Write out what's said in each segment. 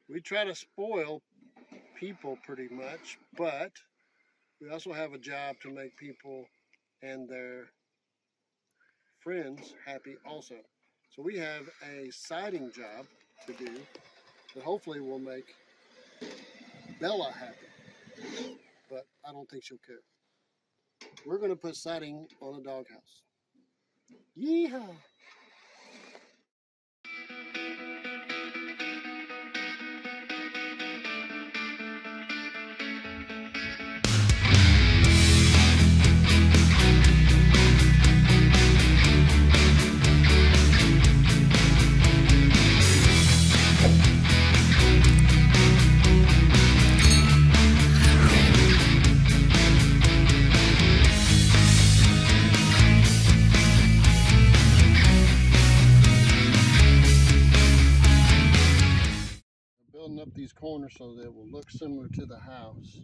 We try to spoil people pretty much, but we also have a job to make people and their friends happy also. So we have a siding job to do that hopefully will make Bella happy, but I don't think she'll care. We're going to put siding on a doghouse. Yeehaw! Building up these corners so that it will look similar to the house.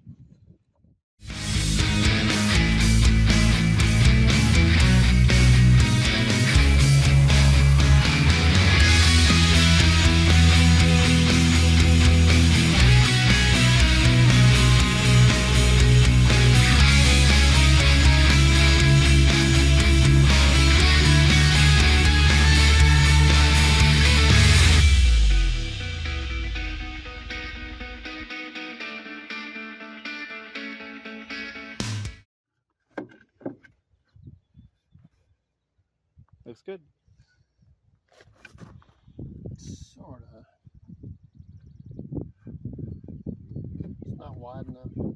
Looks good. Sorta. It's not wide enough.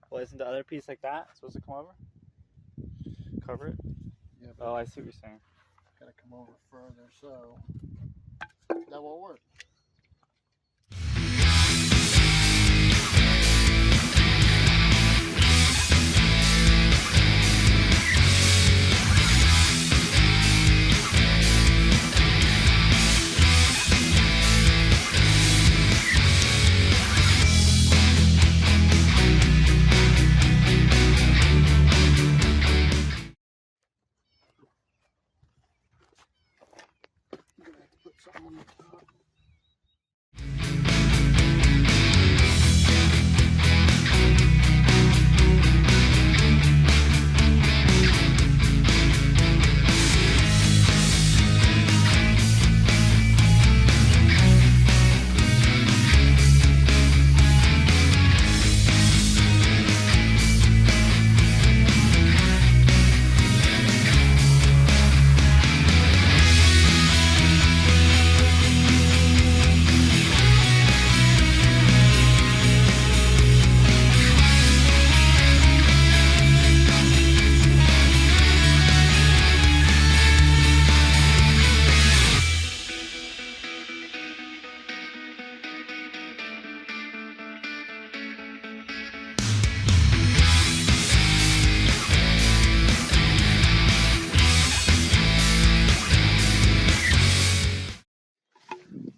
Well, isn't the other piece like that supposed to come over? Cover it? Yeah, but Oh, I see what you're saying. gotta come over further, so that won't work. You're gonna have to put something on the top.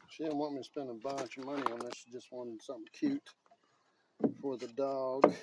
She didn't want me to spend a bunch of money on this. She just wanted something cute for the dog.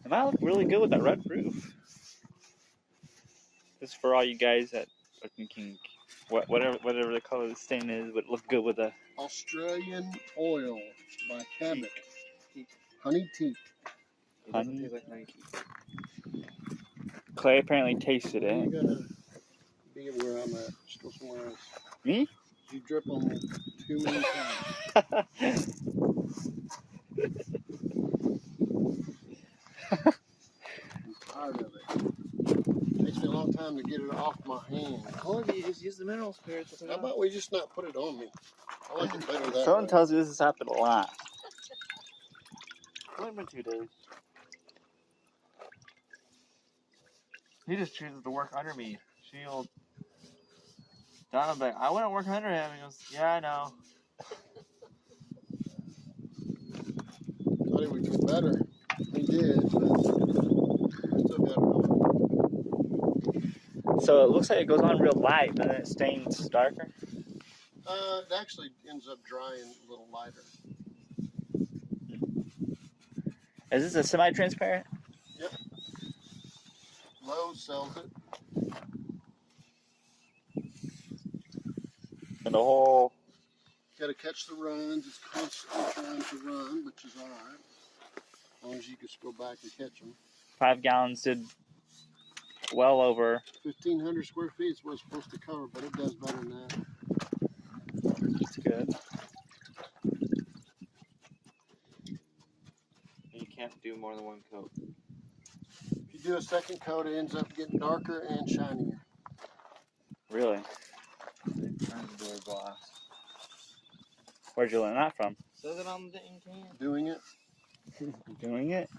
It might look really good with that red roof. This is for all you guys that are thinking whatever the color of the stain is would look good with a Australian Oil by Cabot. Honey Tea. It doesn't Honey? taste like Nike. Clay apparently tasted You it. gotta be where I'm at. Just go somewhere else. Me? You drip on me too many times. I'm tired of it. Takes me a long time to get it off my hand. I told you, just use the mineral spirits. How about we just not put it on me? I like it better that Someone way. tells me this has happened a lot. It's only been 2 days. He just chooses to work under me. Shield. Don will be like, I wouldn't work under him. He goes, yeah, I know. Thought he would do better. He did, but I still got it on. So it looks like it goes on real light, but then it stains darker. It actually ends up drying a little lighter. Is this a semi-transparent? Lowe's sells it. And the whole... Got to catch the runs. It's constantly trying to run, which is all right. As long as you can just go back and catch them. 5 gallons did well over... 1,500 square feet is what it's supposed to cover, but it does better than that. That's good. You can't do more than 1 coat. If you do a second coat, it ends up getting darker and shinier. Really? Transdoor glass. Where'd you learn that from? Says it on the dang can. Doing it. Doing it?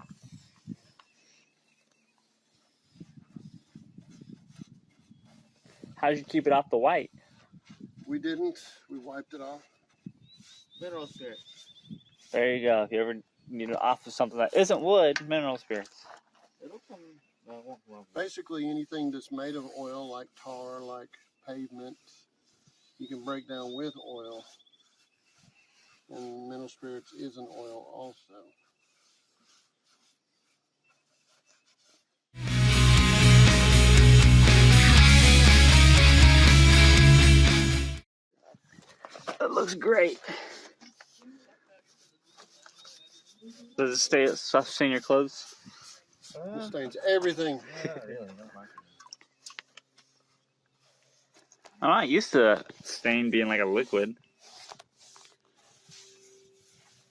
How'd you keep it off the white? We didn't. We wiped it off. Mineral spirits. There you go. If you ever need it off of something that isn't wood, mineral spirits. It'll come. No, it won't come off. Basically, anything that's made of oil, like tar, like pavement, you can break down with oil. And mineral spirits is an oil also. That looks great. Does it stain your clothes? It stains everything. Yeah, really. Not much. I'm not used to stain being like a liquid.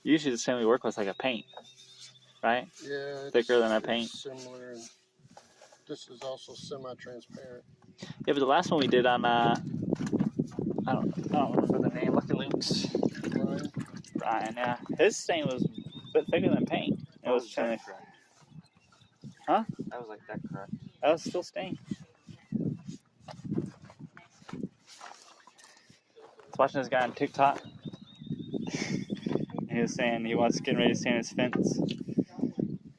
Usually the stain we work with is like a paint, right? Yeah, it's Thicker than a paint. Similar. And this is also semi-transparent. Yeah, but the last one we did on, I don't remember the name. Lucky Luke's. Brian, Brian, yeah. His stain was a bit thicker than paint. It was that shiny. correct? Huh? That was like that correct. That was still stained. I was watching this guy on TikTok. And he was saying he wants to get ready to sand his fence.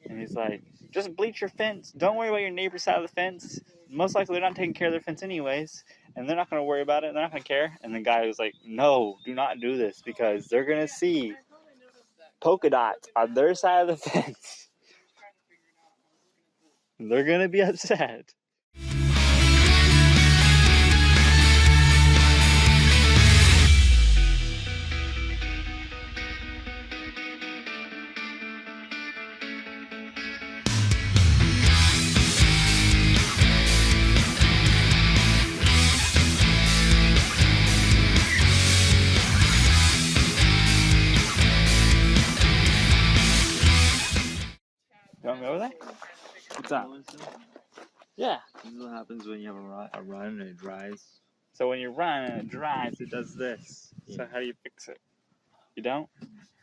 And he's like, just bleach your fence. Don't worry about your neighbor's side of the fence. Most likely they're not taking care of their fence anyways. And they're not going to worry about it. They're not going to care. And the guy was like, no, do not do this. Because they're going to see polka dots on their side of the fence. They're going to be upset. You want me over there? What's that? Yeah. This is what happens when you have a run and it dries. So when you run and it dries, it does this. So Yeah. how do you fix it? You don't?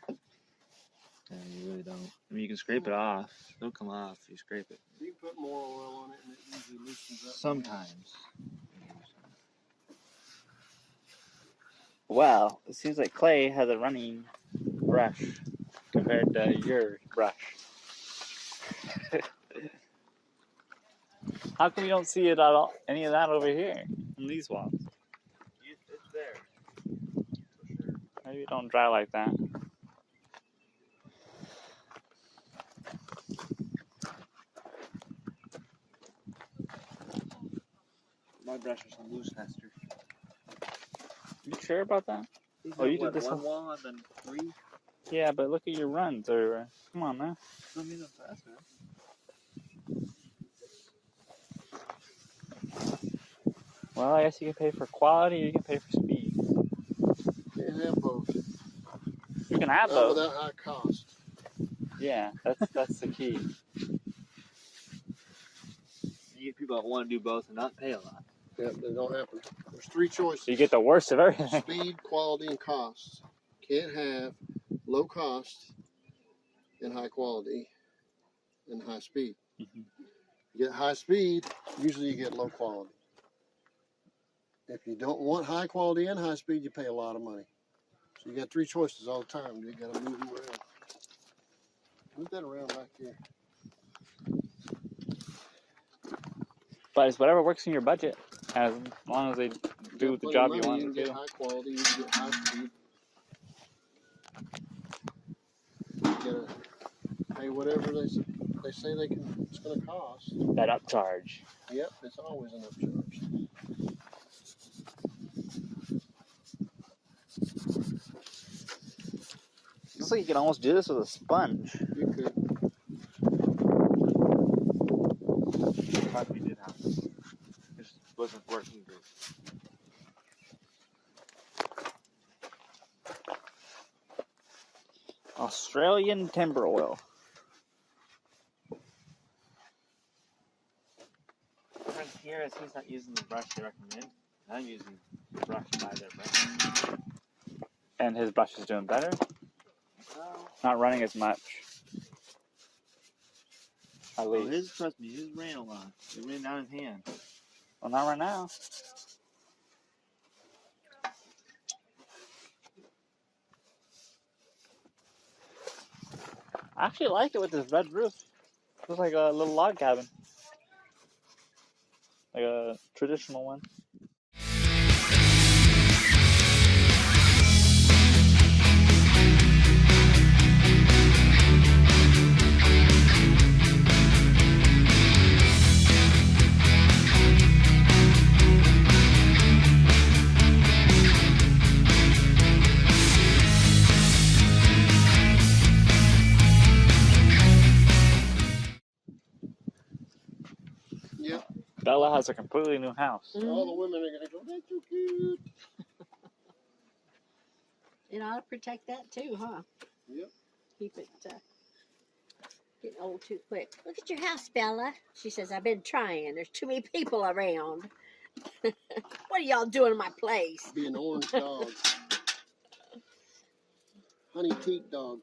Yeah, you really don't. I mean, you can scrape it off. It'll come off if you scrape it. you can put more oil on it and it usually loosens up. Sometimes. Well, it seems like Clay has a running brush compared to your brush. How come you don't see it at all? Any of that over here on these walls? It's there. For sure. Maybe it don't dry like that. My brush is a loose nester. You sure about that? Oh, you did this one one? wall and then 3? Yeah, but look at your runs everywhere. Come on, man. Still need them fast, man. Well, I guess you can pay for quality or you can pay for speed. Can't have both. You can have Not both. without high cost. Yeah, that's the key. You get people that want to do both and not pay a lot. Yep, they don't happen. There's three choices. So you get the worst of everything. Speed, quality, and cost. Can't have low cost and high quality and high speed. Mhm. You get high speed, usually you get low quality. If you don't want high quality and high speed, you pay a lot of money. So you got three choices all the time. You got to move them around. Move that around back here. But it's whatever works in your budget, as long as they do the job you want You them can to. get high quality, you can get high speed. You gotta pay whatever they say it's going to cost. That upcharge. Yep, it's always an upcharge. Looks like you can almost do this with a sponge. You could. But we did have it. Just wasn't working good. Australian timber oil. The difference here is he's not using the brush they recommend. I'm using the brush by their brush. And his brush is doing better. Well, Not running as much. At oh, least. his, trust me, his ran a lot. It ran down his hand. Well, not right now. I actually like it with this red roof. Looks like a little log cabin. Like a traditional one. Yep. Bella has a completely new house. All the women are going to go, that's so cute. It ought to protect that too, huh? Yep. Keep it getting old too quick. Look at your house, Bella. She says, I've been trying. There's too many people around. What are y'all doing in my place? Be an orange dog. Honey teat dog.